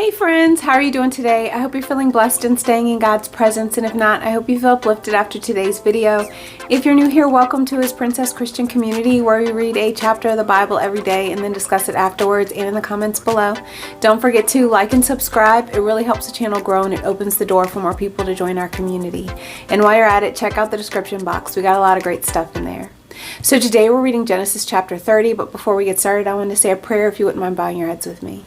Hey friends, how are you doing today? I hope you're feeling blessed and staying in God's presence, and if not, I hope you feel uplifted after today's video. If you're new here, welcome to His Princess Christian community, where we read a chapter of the Bible every day and then discuss it afterwards and in the comments below. Don't forget to like and subscribe. It really helps the channel grow and it opens the door for more people to join our community. And while you're at it, check out the description box. We got a lot of great stuff in there. So today we're reading Genesis chapter 30, but before we get started, I want to say a prayer if you wouldn't mind bowing your heads with me.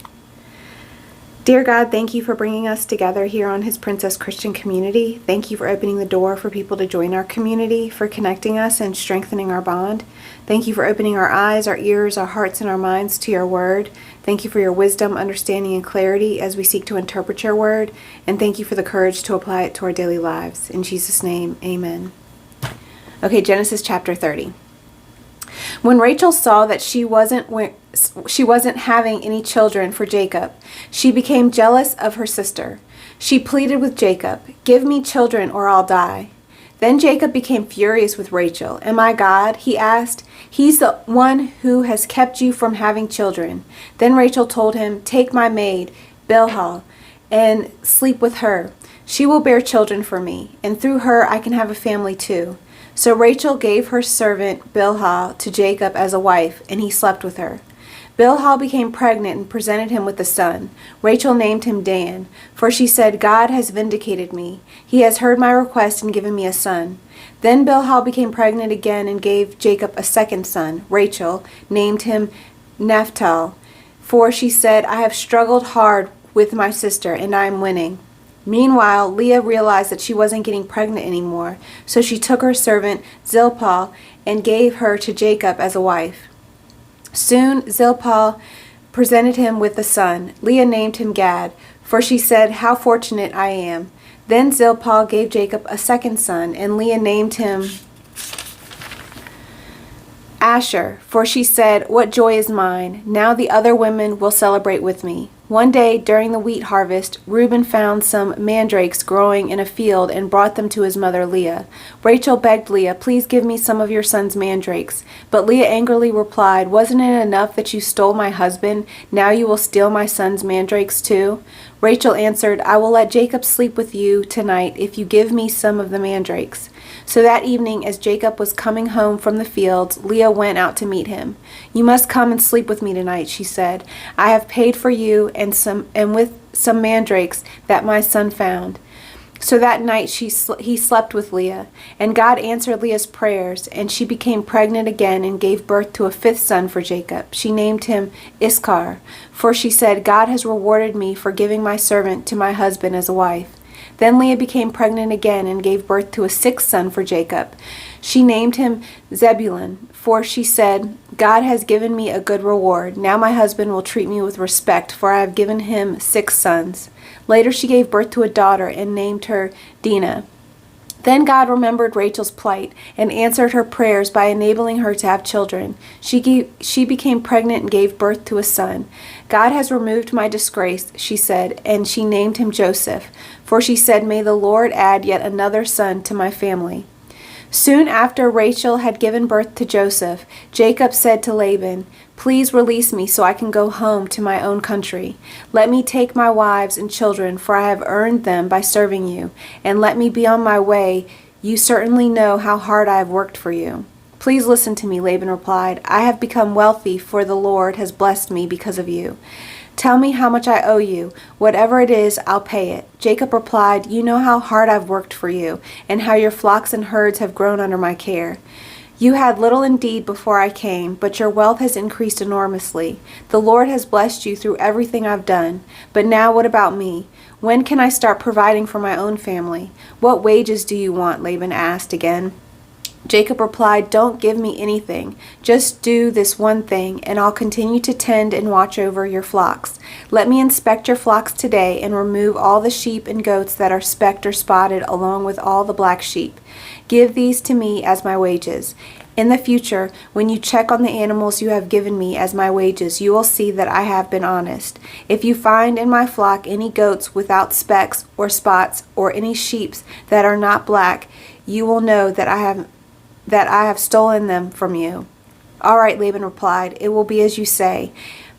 Dear God, thank you for bringing us together here on His Princess Christian community. Thank you for opening the door for people to join our community, for connecting us and strengthening our bond. Thank you for opening our eyes, our ears, our hearts, and our minds to your word. Thank you for your wisdom, understanding, and clarity as we seek to interpret your word. And thank you for the courage to apply it to our daily lives. In Jesus' name, amen. Okay, Genesis chapter 30. When Rachel saw that she wasn't having any children for Jacob, she became jealous of her sister. She pleaded with Jacob, "Give me children or I'll die." Then Jacob became furious with Rachel. "Am I God?" he asked. "He's the one who has kept you from having children." Then Rachel told him, "Take my maid, Bilhah, and sleep with her. She will bear children for me, and through her I can have a family too." So Rachel gave her servant Bilhah to Jacob as a wife, and he slept with her. Bilhah became pregnant and presented him with a son. Rachel named him Dan, for she said, "God has vindicated me. He has heard my request and given me a son." Then Bilhah became pregnant again and gave Jacob a second son. Rachel named him Naphtali, for she said, "I have struggled hard with my sister, and I am winning." Meanwhile, Leah realized that she wasn't getting pregnant anymore, so she took her servant Zilpah and gave her to Jacob as a wife. Soon Zilpah presented him with a son. Leah named him Gad, for she said, "How fortunate I am." Then Zilpah gave Jacob a second son, and Leah named him Asher, for she said, "What joy is mine! Now the other women will celebrate with me." One day during the wheat harvest, Reuben found some mandrakes growing in a field and brought them to his mother Leah. Rachel begged Leah, "Please give me some of your son's mandrakes." But Leah angrily replied, "Wasn't it enough that you stole my husband? Now you will steal my son's mandrakes too?" Rachel answered, "I will let Jacob sleep with you tonight if you give me some of the mandrakes." So that evening, as Jacob was coming home from the fields, Leah went out to meet him. "You must come and sleep with me tonight," she said. "I have paid for you and with some mandrakes that my son found." So that night he slept with Leah, and God answered Leah's prayers, and she became pregnant again and gave birth to a fifth son for Jacob. She named him Issachar, for she said, "God has rewarded me for giving my servant to my husband as a wife." Then Leah became pregnant again and gave birth to a sixth son for Jacob. She named him Zebulun, for she said, "God has given me a good reward. Now my husband will treat me with respect, for I have given him 6 sons." Later she gave birth to a daughter and named her Dinah. Then God remembered Rachel's plight and answered her prayers by enabling her to have children. She became pregnant and gave birth to a son. "God has removed my disgrace," she said, and she named him Joseph, for she said, "May the Lord add yet another son to my family." Soon after Rachel had given birth to Joseph, Jacob said to Laban, "Please release me so I can go home to my own country. Let me take my wives and children, for I have earned them by serving you, and let me be on my way. You certainly know how hard I have worked for you." "Please listen to me," Laban replied. "I have become wealthy, for the Lord has blessed me because of you. Tell me how much I owe you. Whatever it is, I'll pay it." Jacob replied, "You know how hard I've worked for you, and how your flocks and herds have grown under my care. You had little indeed before I came, but your wealth has increased enormously. The Lord has blessed you through everything I've done. But now what about me? When can I start providing for my own family?" "What wages do you want?" Laban asked again. Jacob replied, "Don't give me anything. Just do this one thing, and I'll continue to tend and watch over your flocks. Let me inspect your flocks today and remove all the sheep and goats that are specked or spotted, along with all the black sheep. Give these to me as my wages. In the future, when you check on the animals you have given me as my wages, you will see that I have been honest. If you find in my flock any goats without specks or spots, or any sheep that are not black, you will know that I have stolen them from you." "All right," Laban replied, "it will be as you say.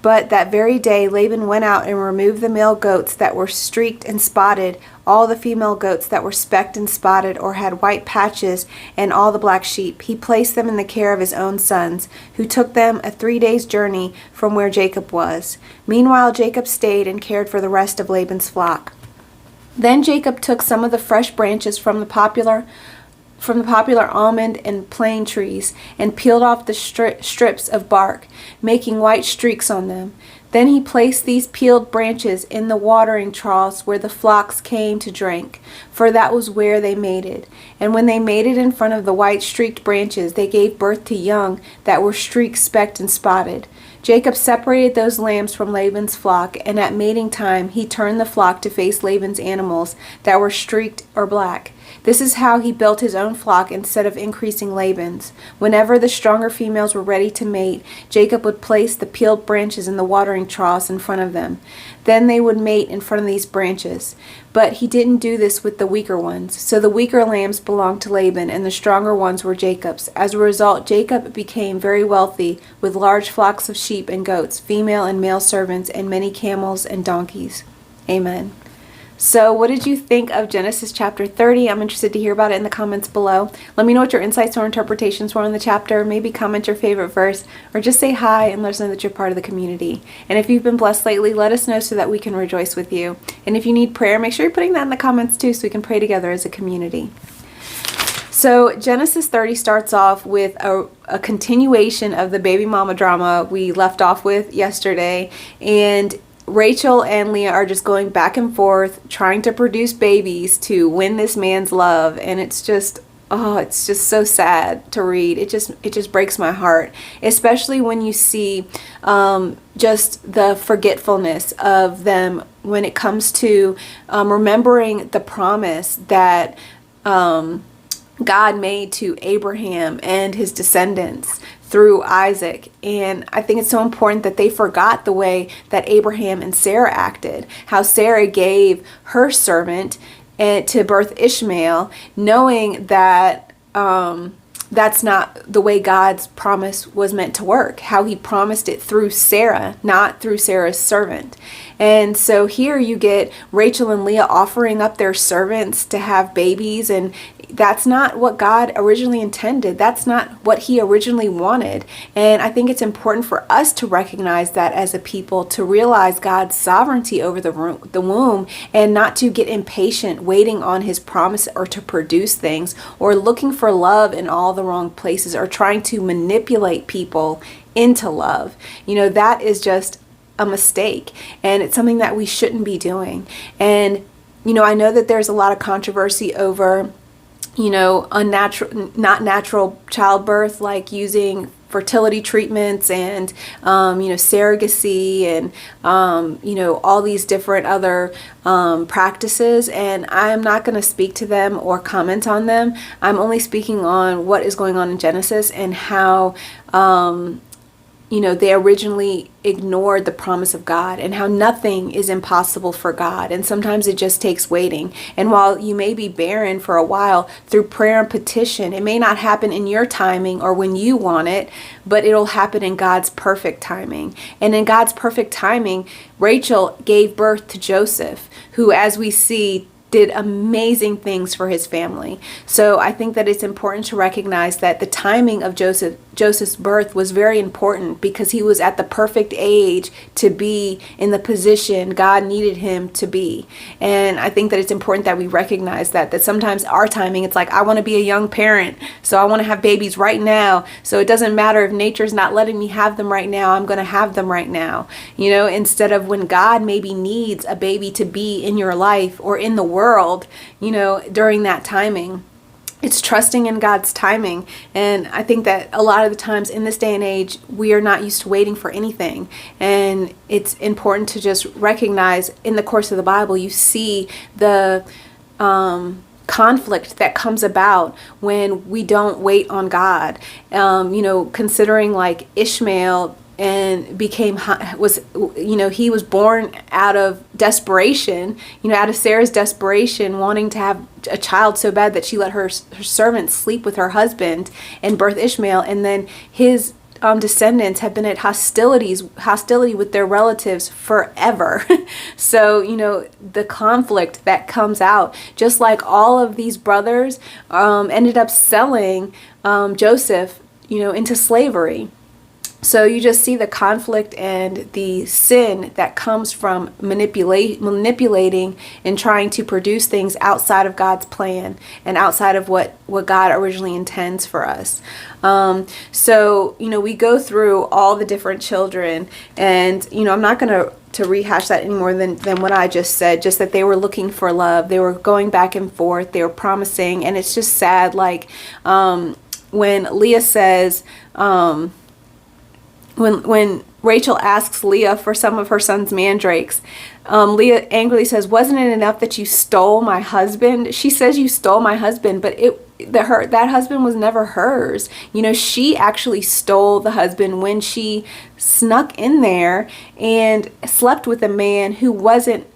But that very day Laban went out and removed the male goats that were streaked and spotted, all the female goats that were specked and spotted or had white patches, and all the black sheep. He placed them in the care of his own sons, who took them a 3 days' journey from where Jacob was. Meanwhile Jacob stayed and cared for the rest of Laban's flock. Then Jacob took some of the fresh branches from the popular almond and plane trees and peeled off the strips of bark, making white streaks on them. Then he placed these peeled branches in the watering troughs where the flocks came to drink, for that was where they mated. And when they mated in front of the white streaked branches, they gave birth to young that were streaked, specked, and spotted. Jacob separated those lambs from Laban's flock, and at mating time he turned the flock to face Laban's animals that were streaked or black. This is how he built his own flock instead of increasing Laban's. Whenever the stronger females were ready to mate, Jacob would place the peeled branches in the watering troughs in front of them. Then they would mate in front of these branches. But he didn't do this with the weaker ones. So the weaker lambs belonged to Laban, and the stronger ones were Jacob's. As a result, Jacob became very wealthy, with large flocks of sheep and goats, female and male servants, and many camels and donkeys. Amen. So what did you think of Genesis chapter 30? I'm interested to hear about it in the comments below. Let me know what your insights or interpretations were on the chapter. Maybe comment your favorite verse, or just say hi and let us know that you're part of the community. And if you've been blessed lately, let us know so that we can rejoice with you. And if you need prayer, make sure you're putting that in the comments too, so we can pray together as a community. So Genesis 30 starts off with a continuation of the baby mama drama we left off with yesterday. And Rachel and Leah are just going back and forth trying to produce babies to win this man's love, and it's just so sad to read. It just breaks my heart, especially when you see just the forgetfulness of them when it comes to remembering the promise that God made to Abraham and his descendants through Isaac. And I think it's so important that they forgot the way that Abraham and Sarah acted, how Sarah gave her servant to birth Ishmael, knowing that that's not the way God's promise was meant to work, how he promised it through Sarah, not through Sarah's servant. And so here you get Rachel and Leah offering up their servants to have babies, and that's not what God originally intended. That's not what he originally wanted. And I think it's important for us to recognize that as a people, to realize God's sovereignty over the womb, and not to get impatient waiting on his promise or to produce things, or looking for love in all the wrong places, or trying to manipulate people into love. That is just a mistake, and it's something that we shouldn't be doing. And I know that there's a lot of controversy over not natural childbirth, like using fertility treatments and surrogacy and all these different other practices, and I am not going to speak to them or comment on them. I'm only speaking on what is going on in Genesis and how they originally ignored the promise of God, and how nothing is impossible for God. And sometimes it just takes waiting. And while you may be barren for a while, through prayer and petition, it may not happen in your timing or when you want it, but it'll happen in God's perfect timing. And in God's perfect timing, Rachel gave birth to Joseph, who, as we see, did amazing things for his family. So I think that it's important to recognize that the timing of Joseph's birth was very important, because he was at the perfect age to be in the position God needed him to be. And I think that it's important that we recognize that sometimes our timing, it's like, I want to be a young parent, so I want to have babies right now. So it doesn't matter if nature's not letting me have them right now, I'm going to have them right now. Instead of when God maybe needs a baby to be in your life or in the world, during that timing. It's trusting in God's timing. And I think that a lot of the times in this day and age, we are not used to waiting for anything. And it's important to just recognize, in the course of the Bible, you see the conflict that comes about when we don't wait on God. Considering like Ishmael, and he was born out of desperation, out of Sarah's desperation, wanting to have a child so bad that she let her servant sleep with her husband and birth Ishmael. And then his descendants have been at hostility with their relatives forever. So, the conflict that comes out, just like all of these brothers ended up selling Joseph, into slavery. So you just see the conflict and the sin that comes from manipulating and trying to produce things outside of God's plan and outside of what God originally intends for us. So, we go through all the different children, and, I'm not going to rehash that any more than what I just said, just that they were looking for love. They were going back and forth. They were promising. And it's just sad, like when Leah says, when Rachel asks Leah for some of her son's mandrakes, Leah angrily says, "Wasn't it enough that you stole my husband?" She says, "You stole my husband," but that husband was never hers. She actually stole the husband when she snuck in there and slept with a man who wasn't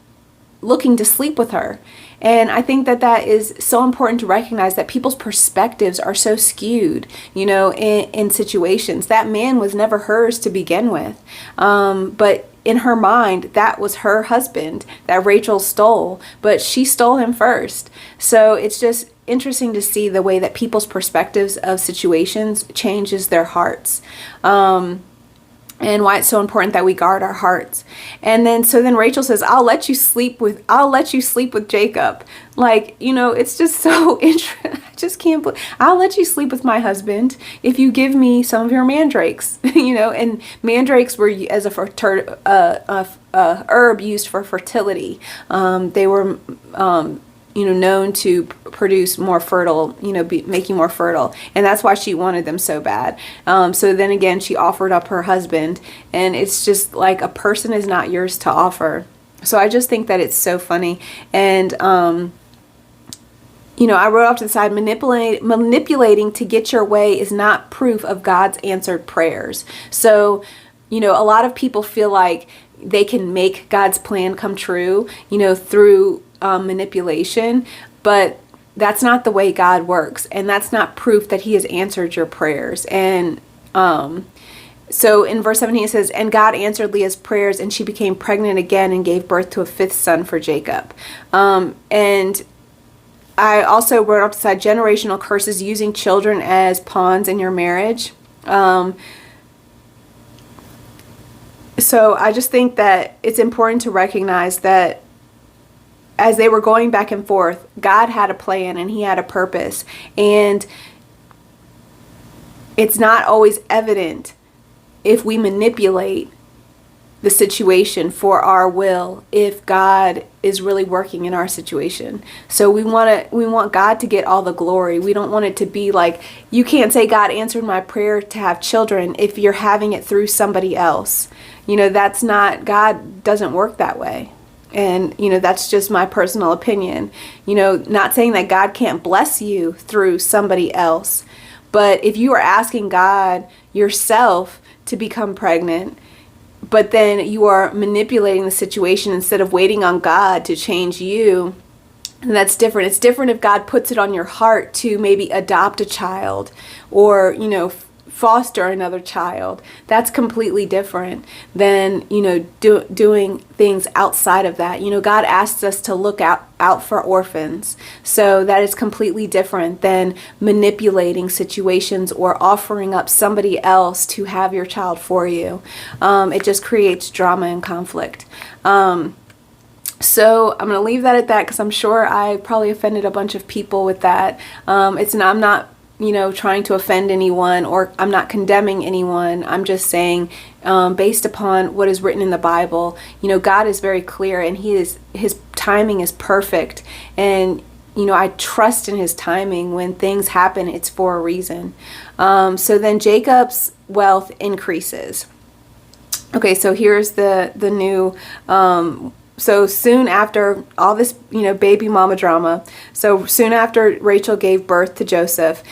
looking to sleep with her. And I think that is so important to recognize, that people's perspectives are so skewed, in situations. That man was never hers to begin with. But in her mind, that was her husband that Rachel stole, but she stole him first. So it's just interesting to see the way that people's perspectives of situations changes their hearts. And why it's so important that we guard our hearts. And then Rachel says, I'll let you sleep with Jacob. Like, it's just so interesting. I just can't believe, I'll let you sleep with my husband if you give me some of your mandrakes. And mandrakes were as a herb used for fertility. They were known to produce more fertile, make you more fertile. And that's why she wanted them so bad. So then again, she offered up her husband, and it's just like, a person is not yours to offer. So I just think that it's so funny. And, I wrote off to the side, manipulating to get your way is not proof of God's answered prayers. So, a lot of people feel like they can make God's plan come true, through manipulation, but that's not the way God works, and that's not proof that he has answered your prayers. And so in verse 17 it says, "And God answered Leah's prayers, and she became pregnant again and gave birth to a fifth son for Jacob." And I also wrote up the side, generational curses, using children as pawns in your marriage. So I just think that it's important to recognize that as they were going back and forth, God had a plan and he had a purpose. And it's not always evident if we manipulate the situation for our will, if God is really working in our situation. So we want God to get all the glory. We don't want it to be like, you can't say God answered my prayer to have children if you're having it through somebody else. That's not, God doesn't work that way. And, that's just my personal opinion. Not saying that God can't bless you through somebody else. But if you are asking God yourself to become pregnant, but then you are manipulating the situation instead of waiting on God to change you, and that's different. It's different if God puts it on your heart to maybe adopt a child or, foster another child. That's completely different than, doing things outside of that. God asks us to look out for orphans. So that is completely different than manipulating situations or offering up somebody else to have your child for you. It just creates drama and conflict. So I'm going to leave that at that, because I'm sure I probably offended a bunch of people with that. I'm not trying to offend anyone, or I'm not condemning anyone. I'm just saying, based upon what is written in the Bible, God is very clear, and his timing is perfect. And, I trust in his timing. When things happen, it's for a reason. So then Jacob's wealth increases. Okay, so here's the new, so soon after all this, baby mama drama, so soon after Rachel gave birth to Joseph,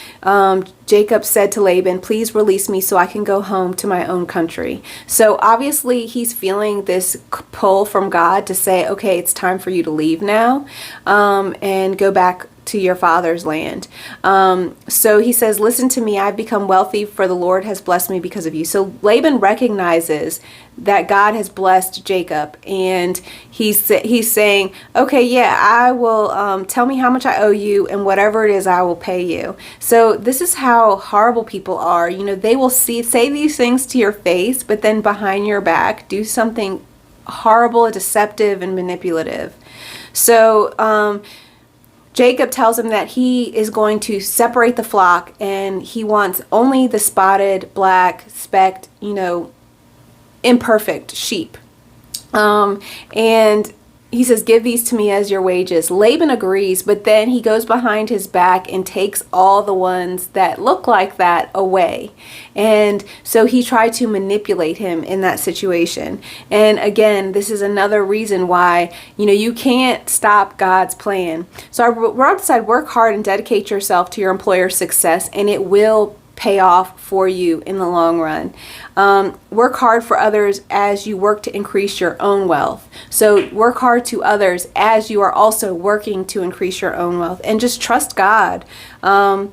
Jacob said to Laban, "Please release me so I can go home to my own country." So obviously he's feeling this pull from God to say, okay, it's time for you to leave now, and go back to your father's land. So he says, listen to me, I've become wealthy, for the Lord has blessed me because of you. So Laban recognizes that God has blessed Jacob, and he's saying, okay, yeah, I will, tell me how much I owe you, and whatever it is, I will pay you. So this is how horrible people are. They will say these things to your face, but then behind your back do something horrible, deceptive, and manipulative. So Jacob tells him that he is going to separate the flock, and he wants only the spotted, black, specked, imperfect sheep. And he says, give these to me as your wages. Laban agrees, but then he goes behind his back and takes all the ones that look like that away. And so he tried to manipulate him in that situation. And again, this is another reason why, you can't stop God's plan. So we're on the side, work hard and dedicate yourself to your employer's success, and it will pay off for you in the long run. Work hard for others as you work to increase your own wealth. So work hard to others as you are also working to increase your own wealth, and just trust God. Wealth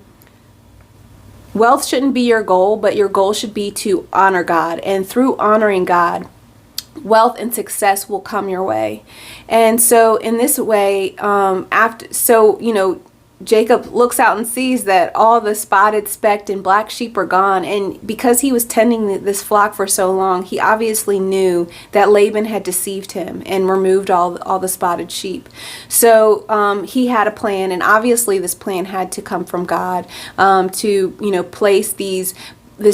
shouldn't be your goal, but your goal should be to honor God, and through honoring God, wealth and success will come your way. And so in this way, Jacob looks out and sees that all the spotted, specked, and black sheep are gone. And because he was tending this flock for so long, he obviously knew that Laban had deceived him and removed all the spotted sheep. So he had a plan, and obviously this plan had to come from God, to place this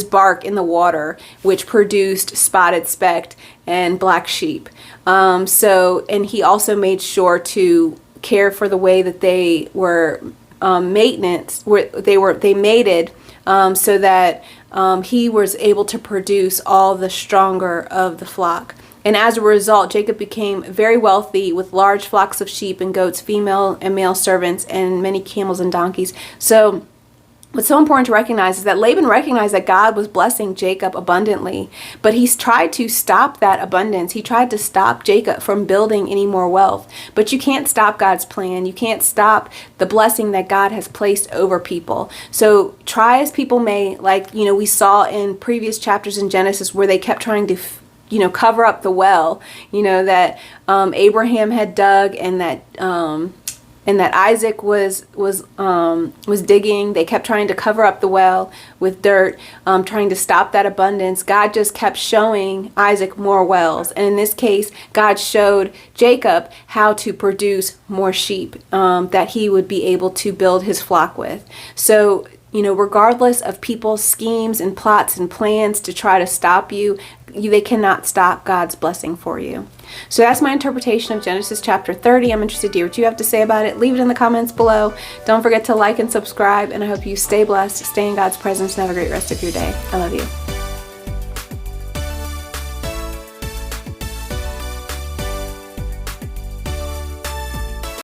bark in the water, which produced spotted, specked, and black sheep. And he also made sure to care for the way that they were they mated, so that he was able to produce all the stronger of the flock. And as a result, Jacob became very wealthy with large flocks of sheep and goats, female and male servants, and many camels and donkeys. So what's so important to recognize is that Laban recognized that God was blessing Jacob abundantly, but he's tried to stop that abundance. He tried to stop Jacob from building any more wealth. But you can't stop God's plan. You can't stop the blessing that God has placed over people. So try as people may, like, we saw in previous chapters in Genesis where they kept trying to cover up the well, that Abraham had dug, and that Isaac was digging. They kept trying to cover up the well with dirt, trying to stop that abundance. God just kept showing Isaac more wells. And in this case, God showed Jacob how to produce more sheep that he would be able to build his flock with. So, regardless of people's schemes and plots and plans to try to stop you, they cannot stop God's blessing for you. So that's my interpretation of Genesis chapter 30. I'm interested to hear what you have to say about it. Leave it in the comments below. Don't forget to like and subscribe, and I hope you stay blessed, stay in God's presence, and have a great rest of your day. I love you.